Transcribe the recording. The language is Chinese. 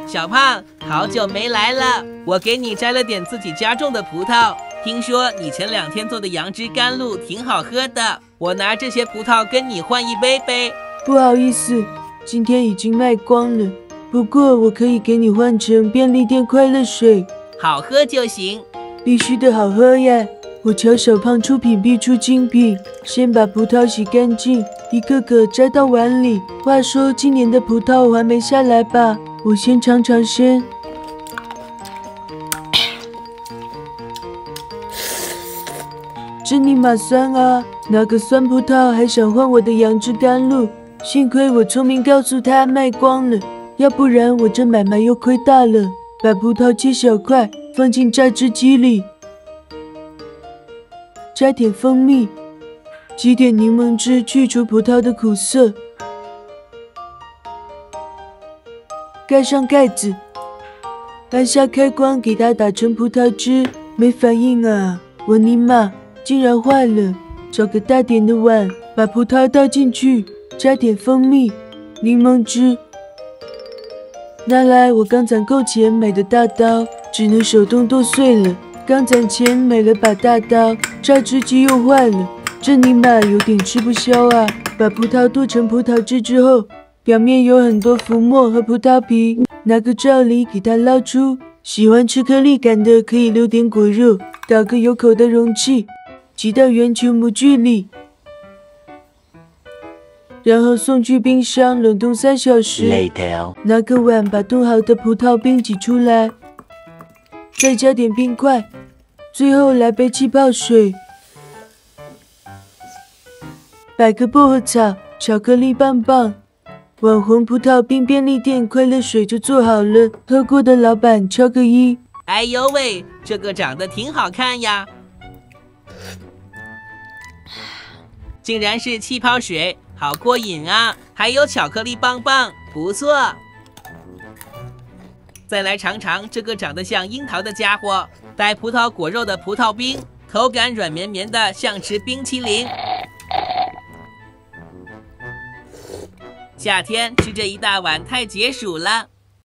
小胖，好久没来了，我给你摘了点自己家种的葡萄。听说你前2天做的杨枝甘露挺好喝的，我拿这些葡萄跟你换一杯呗。不好意思，今天已经卖光了。不过我可以给你换成便利店快乐水，好喝就行。必须的好喝呀！我瞧小胖出品必出精品，先把葡萄洗干净，一个个摘到碗里。话说今年的葡萄还没下来吧？我先尝尝先。真尼玛酸啊！拿个酸葡萄还想换我的杨枝甘露，幸亏我聪明告诉他卖光了，要不然我这买卖又亏大了。把葡萄切小块，放进榨汁机里，加点蜂蜜，挤点柠檬汁去除葡萄的苦涩，盖上盖子，按下开关给它打成葡萄汁。没反应啊！我尼玛，竟然坏了！找个大点的碗，把葡萄倒进去，加点蜂蜜、柠檬汁。拿来我刚攒够钱买的大刀，只能手动剁碎了。刚攒钱买了把大刀，榨汁机又坏了，这尼玛有点吃不消啊！把葡萄剁成葡萄汁之后，表面有很多浮沫和葡萄皮，拿个罩里给它捞出。喜欢吃颗粒感的可以留点果肉，倒个有口的容器，挤到圆球模具里。然后送去冰箱冷冻3小时。拿个碗把冻好的葡萄冰挤出来，再加点冰块，最后来杯气泡水，摆个薄荷草、巧克力棒棒，网红葡萄冰便利店快乐水就做好了。喝过的老板敲个1。哎呦喂，这个长得挺好看呀，竟然是气泡水。好过瘾啊！还有巧克力棒棒，不错。再来尝尝这个长得像樱桃的家伙，带葡萄果肉的葡萄冰，口感软绵绵的，像吃冰淇淋。夏天吃这一大碗太解暑了。